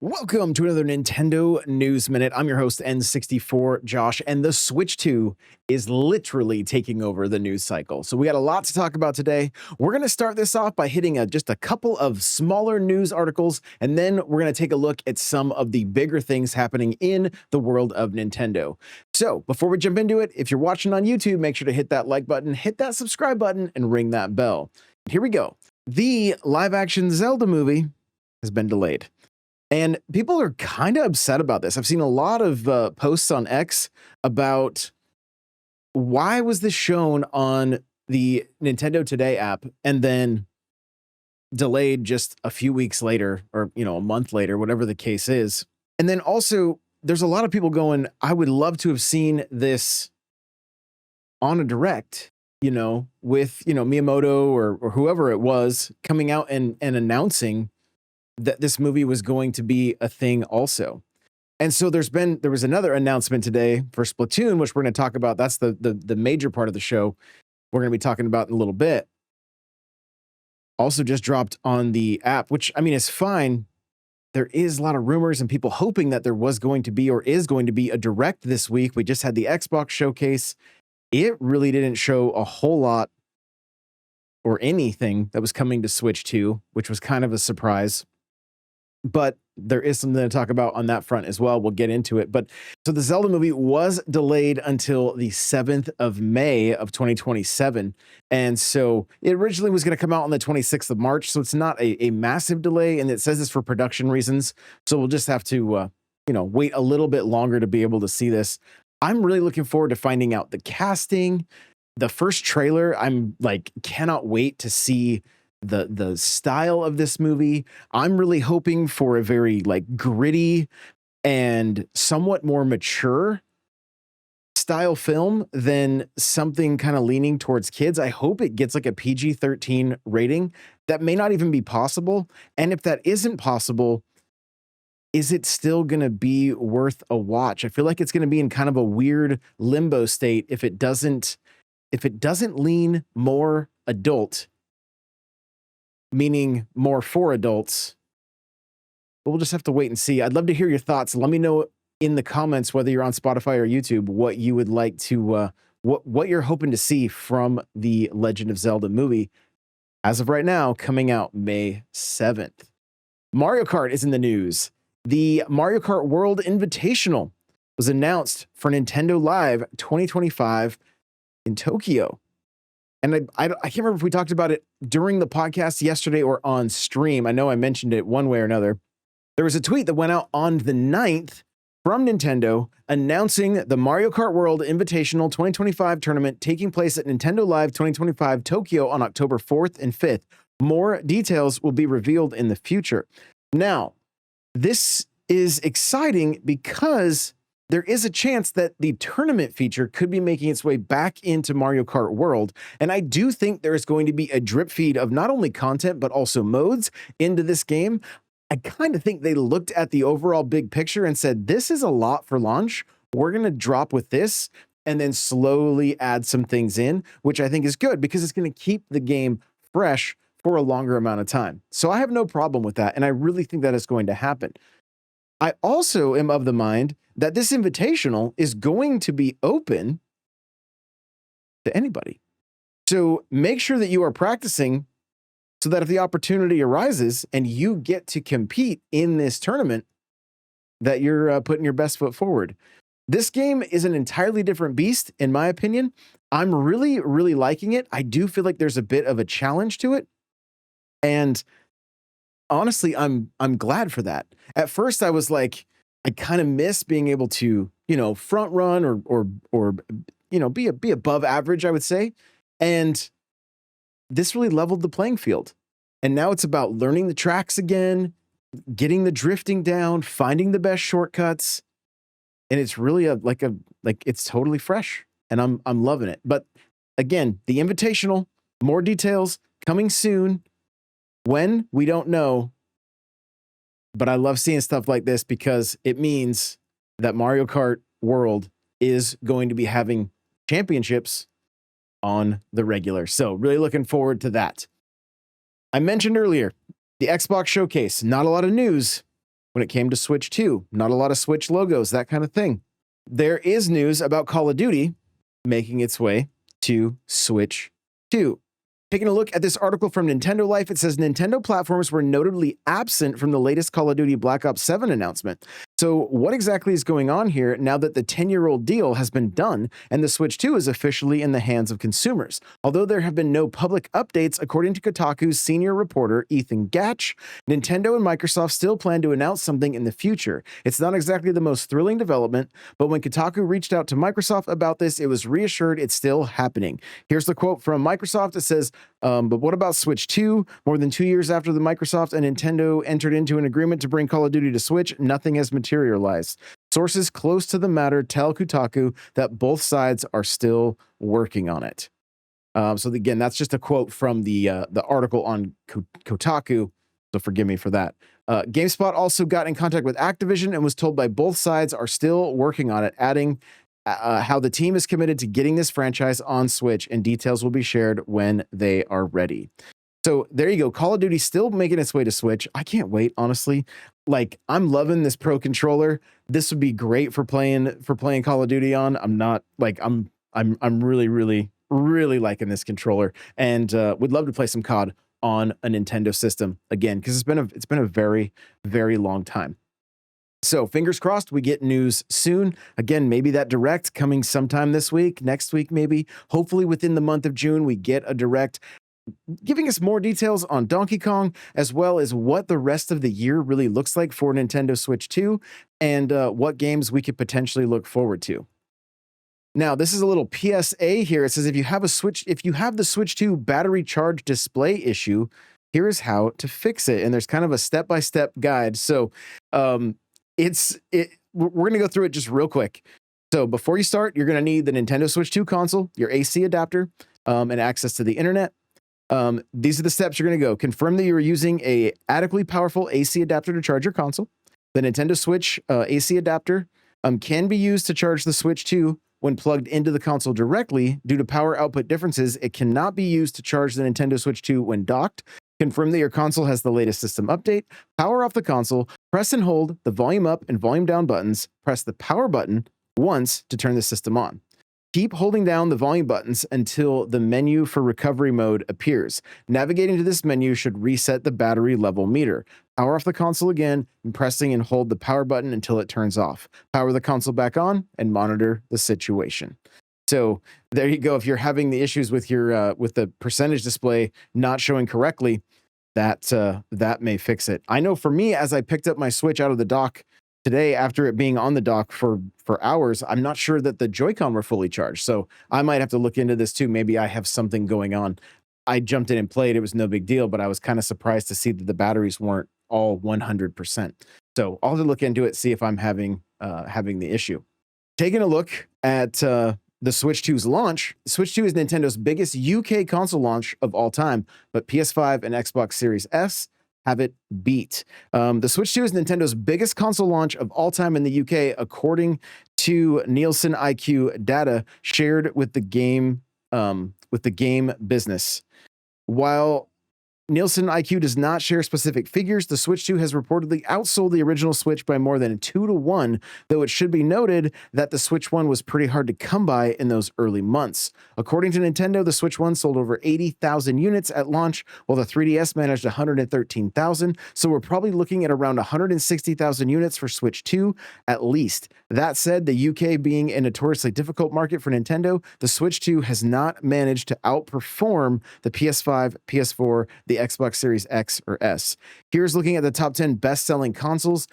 Welcome to another Nintendo News Minute. I'm your host, N64 Josh, and the Switch 2 is literally taking over the news cycle. So we got a lot to talk about today. We're going to start this off by hitting just a couple of smaller news articles, and then we're going to take a look at some of the bigger things happening in the world of Nintendo. So before we jump into it, if you're watching on YouTube, make sure to hit that like button, hit that subscribe button, and ring that bell. Here we go. The live-action Zelda movie has been delayed. And people are kind of upset about this. I've seen a lot of posts on X about why was this shown on the Nintendo Today app and then delayed just a few weeks later, or a month later, whatever the case is. And then also there's a lot of people going, I would love to have seen this on a direct, with Miyamoto or whoever it was coming out and announcing that this movie was going to be a thing also. And so there was another announcement today for Splatoon, which we're going to talk about. That's the major part of the show we're going to be talking about in a little bit. Also just dropped on the app, which is fine. There is a lot of rumors and people hoping that there was going to be or is going to be a direct this week. We just had the Xbox showcase. It really didn't show a whole lot or anything that was coming to Switch 2, which was kind of a surprise. But there is something to talk about on that front as well. We'll get into it. But so the Zelda movie was delayed until the 7th of May of 2027. And so it originally was going to come out on the 26th of March. So it's not a massive delay. And it says it's for production reasons. So we'll just have to, wait a little bit longer to be able to see this. I'm really looking forward to finding out the casting. The first trailer, I'm cannot wait to see the style of this movie. I'm really hoping for a very gritty and somewhat more mature style film than something kind of leaning towards kids. I hope it gets a PG-13 rating. That may not even be possible. And if that isn't possible, is it still going to be worth a watch? I feel like it's going to be in kind of a weird limbo state if it doesn't lean more adult, meaning more for adults. But we'll just have to wait and see. I'd love to hear your thoughts. Let me know in the comments, whether you're on Spotify or YouTube, what you would like to, what you're hoping to see from the Legend of Zelda movie. As of right now, coming out May 7th. Mario Kart is in the news. The Mario Kart World Invitational was announced for Nintendo Live 2025 in Tokyo. And I can't remember if we talked about it during the podcast yesterday or on stream. I know I mentioned it one way or another. There was a tweet that went out on the 9th from Nintendo announcing the Mario Kart World Invitational 2025 tournament taking place at Nintendo Live 2025 Tokyo on October 4th and 5th. More details will be revealed in the future. Now, this is exciting because there is a chance that the tournament feature could be making its way back into Mario Kart World. And I do think there is going to be a drip feed of not only content, but also modes into this game. I kind of think they looked at the overall big picture and said, this is a lot for launch. We're going to drop with this and then slowly add some things in, which I think is good because it's going to keep the game fresh for a longer amount of time. So I have no problem with that. And I really think that is going to happen. I also am of the mind that this invitational is going to be open to anybody. So make sure that you are practicing so that if the opportunity arises and you get to compete in this tournament, that you're putting your best foot forward. This game is an entirely different beast, in my opinion. I'm really, really liking it. I do feel like there's a bit of a challenge to it. And honestly, I'm glad for that. At first, I was like, I kind of miss being able to, front run or be above average, I would say. And this really leveled the playing field. And now it's about learning the tracks again, getting the drifting down, finding the best shortcuts. And it's really it's totally fresh, and I'm loving it. But again, the invitational, more details coming soon. When, we don't know. But I love seeing stuff like this because it means that Mario Kart World is going to be having championships on the regular. So really looking forward to that. I mentioned earlier the Xbox showcase, not a lot of news when it came to Switch 2, not a lot of Switch logos, that kind of thing. There is news about Call of Duty making its way to Switch 2. Taking a look at this article from Nintendo Life, it says Nintendo platforms were notably absent from the latest Call of Duty Black Ops 7 announcement. So what exactly is going on here now that the 10-year-old deal has been done and the Switch 2 is officially in the hands of consumers? Although there have been no public updates, according to Kotaku's senior reporter Ethan Gatch, Nintendo and Microsoft still plan to announce something in the future. It's not exactly the most thrilling development, but when Kotaku reached out to Microsoft about this, it was reassured it's still happening. Here's the quote from Microsoft. It says, but what about Switch 2? More than 2 years after the Microsoft and Nintendo entered into an agreement to bring Call of Duty to Switch, nothing has materialized. Sources close to the matter tell Kotaku that both sides are still working on it. So again, that's just a quote from the article on Kotaku. So forgive me for that. GameSpot also got in contact with Activision and was told by both sides are still working on it, adding how the team is committed to getting this franchise on Switch, and details will be shared when they are ready. So there you go. Call of Duty still making its way to Switch. I can't wait, honestly. Like, I'm loving this Pro controller. This would be great for playing Call of Duty on. I'm really liking this controller, and would love to play some COD on a Nintendo system again, because it's been a very, very long time. So fingers crossed we get news soon. Again, maybe that direct coming sometime this week, next week, maybe. Hopefully within the month of June, we get a direct giving us more details on Donkey Kong, as well as what the rest of the year really looks like for Nintendo Switch 2 and what games we could potentially look forward to. Now, this is a little PSA here. It says if you have the Switch 2 battery charge display issue, here is how to fix it. And there's kind of a step-by-step guide. So, we're going to go through it just real quick. So before you start, you're going to need the Nintendo Switch 2 console, your AC adapter, and access to the internet. These are the steps you're going to go. Confirm that you're using a adequately powerful AC adapter to charge your console. The Nintendo Switch AC adapter can be used to charge the Switch 2 when plugged into the console directly. Due to power output differences, it cannot be used to charge the Nintendo Switch 2 when docked. Confirm that your console has the latest system update. Power off the console. Press and hold the volume up and volume down buttons. Press the power button once to turn the system on. Keep holding down the volume buttons until the menu for recovery mode appears. Navigating to this menu should reset the battery level meter. Power off the console again, and pressing and hold the power button until it turns off. Power the console back on and monitor the situation. So there you go. If you're having the issues with your with the percentage display not showing correctly, that may fix it. I know for me, as I picked up my Switch out of the dock today after it being on the dock for hours, I'm not sure that the Joy-Con were fully charged. So I might have to look into this too. Maybe I have something going on. I jumped in and played. It was no big deal, but I was kind of surprised to see that the batteries weren't all 100%. So I'll have to look into it, see if I'm having the issue. Taking a look at the Switch 2's launch. Switch 2 is Nintendo's biggest UK console launch of all time, but PS5 and Xbox Series S have it beat. The Switch 2 is Nintendo's biggest console launch of all time in the UK, according to Nielsen IQ data shared with the game business. While Nielsen IQ does not share specific figures, the Switch 2 has reportedly outsold the original Switch by more than 2-1, though it should be noted that the Switch 1 was pretty hard to come by in those early months. According to Nintendo, the Switch 1 sold over 80,000 units at launch, while the 3DS managed 113,000, so we're probably looking at around 160,000 units for Switch 2 at least. That said, the UK being a notoriously difficult market for Nintendo, the Switch 2 has not managed to outperform the PS5, PS4, the Xbox Series X or S. Here's looking at the top 10 best-selling consoles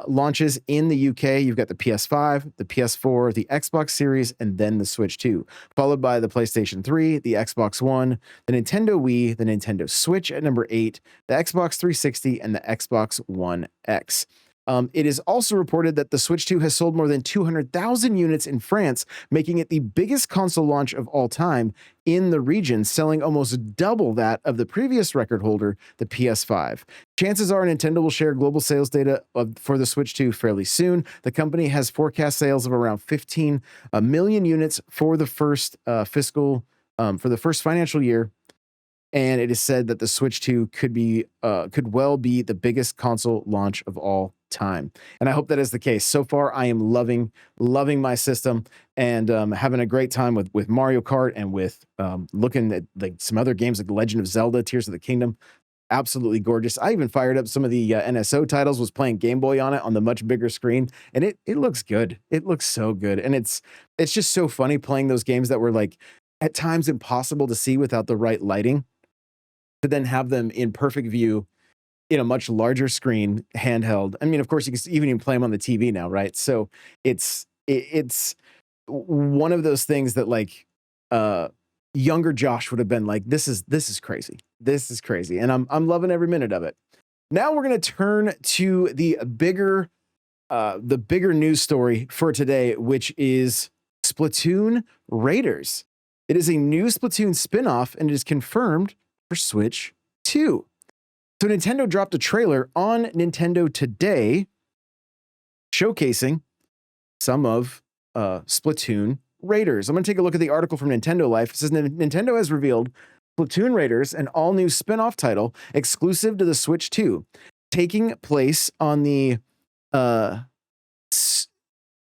launches in the UK. You've got the PS5, the PS4, the Xbox Series, and then the Switch 2, followed by the PlayStation 3, the Xbox One, the Nintendo Wii, the Nintendo Switch at number 8, the Xbox 360, and the Xbox One X. It is also reported that the Switch 2 has sold more than 200,000 units in France, making it the biggest console launch of all time in the region, selling almost double that of the previous record holder, the PS5. Chances are Nintendo will share global sales data for the Switch 2 fairly soon. The company has forecast sales of around 15 million units for the first for the first financial year, and it is said that the Switch 2 could well be the biggest console launch of all time. And I hope that is the case. So far, I am loving my system, and having a great time with Mario Kart, and with looking at like some other games like Legend of Zelda, Tears of the Kingdom. Absolutely gorgeous. I even fired up some of the NSO titles, was playing Game Boy on it on the much bigger screen, and it looks good. It looks so good, and it's just so funny playing those games that were like at times impossible to see without the right lighting, to then have them in perfect view in a much larger screen, handheld. I mean, of course, you can even play them on the TV now, right? So it's one of those things that like younger Josh would have been like, this is crazy. This is crazy, and I'm loving every minute of it. Now we're going to turn to the bigger news story for today, which is Splatoon Raiders. It is a new Splatoon spinoff, and it is confirmed for Switch 2. So Nintendo dropped a trailer on Nintendo Today showcasing some of Splatoon Raiders. I'm going to take a look at the article from Nintendo Life. It says Nintendo has revealed Splatoon Raiders, an all-new spin-off title exclusive to the Switch 2, taking place on the I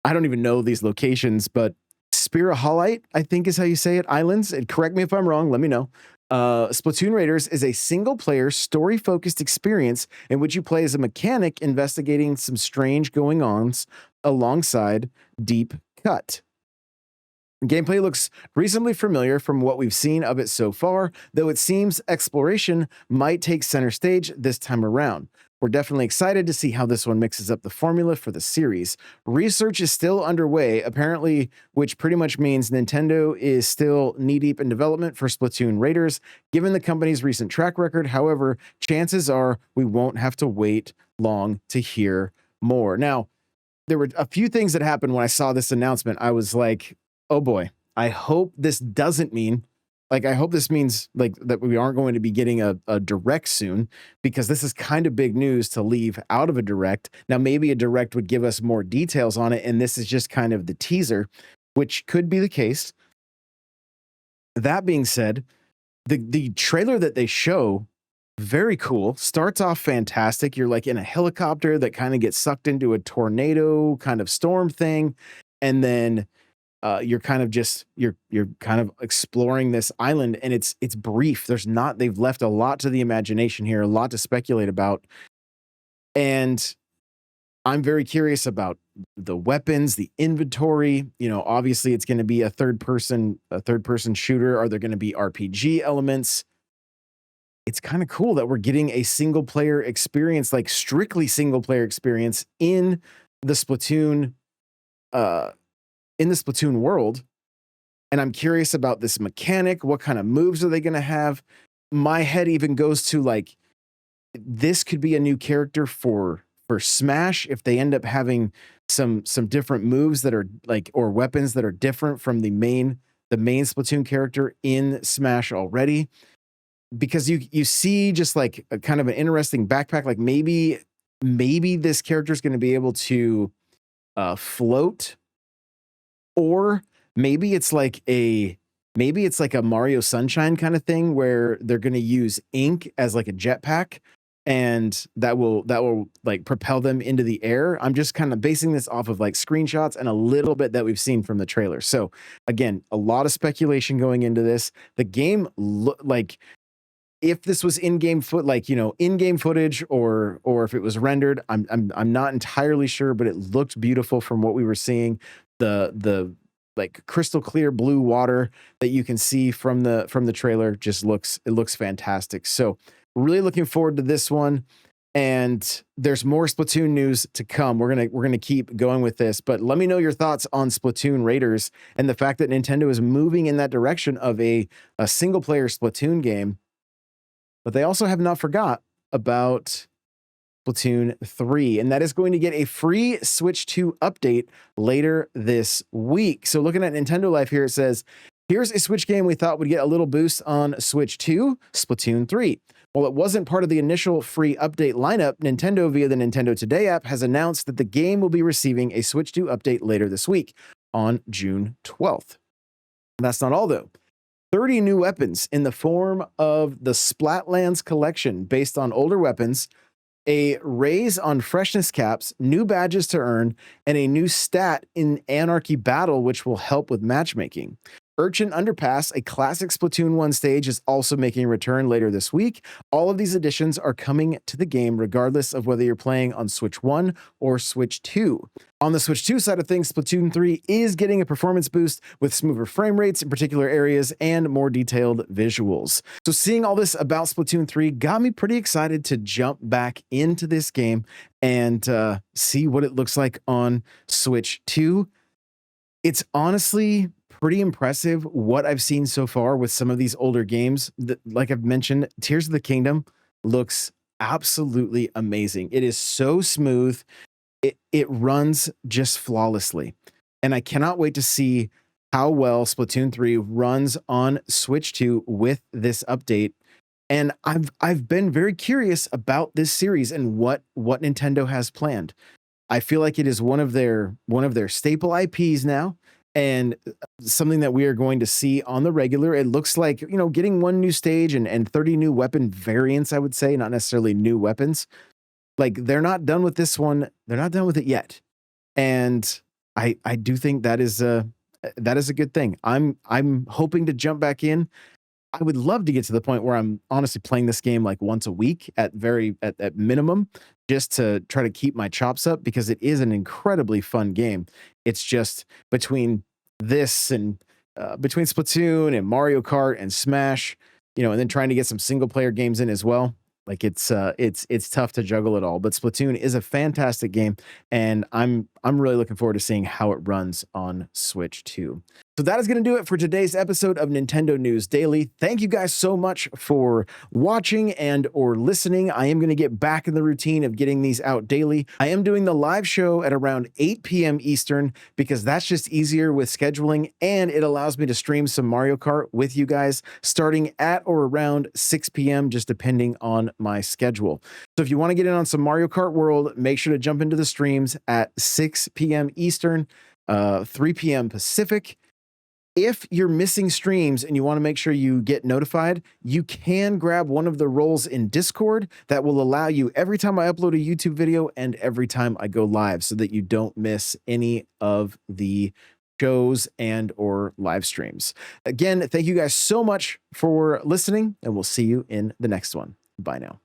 don't even know these locations, but Spiraholite, I think is how you say it, islands. And correct me if I'm wrong, let me know. Splatoon Raiders is a single-player, story-focused experience in which you play as a mechanic investigating some strange going-ons alongside Deep Cut. Gameplay looks reasonably familiar from what we've seen of it so far, though it seems exploration might take center stage this time around. We're definitely excited to see how this one mixes up the formula for the series. Research is still underway, apparently, which pretty much means Nintendo is still knee-deep in development for Splatoon Raiders. Given the company's recent track record, however, chances are we won't have to wait long to hear more. Now, there were a few things that happened when I saw this announcement. I was like, oh boy, I hope this doesn't mean, like, I hope this means like that we aren't going to be getting a direct soon, because this is kind of big news to leave out of a direct. Now, maybe a direct would give us more details on it, and this is just kind of the teaser, which could be the case. That being said, the trailer that they show, very cool, starts off fantastic. You're like in a helicopter that kind of gets sucked into a tornado kind of storm thing, and then you're kind of exploring this island, and it's brief. They've left a lot to the imagination here, a lot to speculate about. And I'm very curious about the weapons, the inventory. You know, obviously it's going to be a third person shooter. Are there going to be RPG elements? It's kind of cool that we're getting a single player experience, like strictly single player experience in the Splatoon world. And I'm curious about this mechanic. What kind of moves are they going to have? My head even goes to like, this could be a new character for Smash if they end up having some different moves that are like, or weapons that are different from the main Splatoon character in Smash already. Because you see just like a kind of an interesting backpack. Like maybe this character is going to be able to float. Or maybe it's like a Mario Sunshine kind of thing where they're going to use ink as like a jetpack, and that will like propel them into the air. I'm just kind of basing this off of like screenshots and a little bit that we've seen from the trailer. So again, a lot of speculation going into this. The game like, if this was in-game in-game footage or if it was rendered, I'm not entirely sure, but it looked beautiful from what we were seeing. The like crystal clear blue water that you can see from the trailer just looks fantastic. So really looking forward to this one. And there's more Splatoon news to come. We're gonna keep going with this, but let me know your thoughts on Splatoon Raiders and the fact that Nintendo is moving in that direction of a single player Splatoon game. But they also have not forgot about Splatoon 3, and that is going to get a free Switch 2 update later this week. So looking at Nintendo Life here, it says, here's a Switch game we thought would get a little boost on Switch 2, Splatoon 3. While it wasn't part of the initial free update lineup, Nintendo via the Nintendo Today app has announced that the game will be receiving a Switch 2 update later this week on June 12th. That's not all though. 30 new weapons in the form of the Splatlands collection based on older weapons, a raise on freshness caps, new badges to earn, and a new stat in Anarchy Battle, which will help with matchmaking. Urchin Underpass, a classic Splatoon 1 stage, is also making a return later this week. All of these additions are coming to the game regardless of whether you're playing on Switch 1 or Switch 2. On the Switch 2 side of things, Splatoon 3 is getting a performance boost with smoother frame rates in particular areas and more detailed visuals. So seeing all this about Splatoon 3 got me pretty excited to jump back into this game and see what it looks like on Switch 2. It's honestly pretty impressive what I've seen so far with some of these older games. Like I've mentioned, Tears of the Kingdom looks absolutely amazing. It is so smooth. It runs just flawlessly. And I cannot wait to see how well Splatoon 3 runs on Switch 2 with this update. And I've been very curious about this series and what Nintendo has planned. I feel like it is one of their staple IPs now, and something that we are going to see on the regular. It looks like, you know, getting one new stage and 30 new weapon variants, I would say, not necessarily new weapons. Like, they're not done with this one. They're not done with it yet. And I do think that is a good thing. I'm hoping to jump back in. I would love to get to the point where I'm honestly playing this game like once a week at minimum, just to try to keep my chops up, because it is an incredibly fun game. It's just between this and between Splatoon and Mario Kart and Smash, you know, and then trying to get some single player games in as well. Like it's tough to juggle it all, but Splatoon is a fantastic game, and I'm really looking forward to seeing how it runs on Switch 2. So that is going to do it for today's episode of Nintendo News Daily. Thank you guys so much for watching and or listening. I am going to get back in the routine of getting these out daily. I am doing the live show at around 8 p.m. Eastern because that's just easier with scheduling, and it allows me to stream some Mario Kart with you guys starting at or around 6 p.m. just depending on my schedule. So if you want to get in on some Mario Kart World, make sure to jump into the streams at 6 p.m. Eastern, 3 p.m. Pacific. If you're missing streams and you want to make sure you get notified, you can grab one of the roles in Discord that will allow you every time I upload a YouTube video and every time I go live, so that you don't miss any of the shows and or live streams. Again, thank you guys so much for listening, and we'll see you in the next one. Bye now.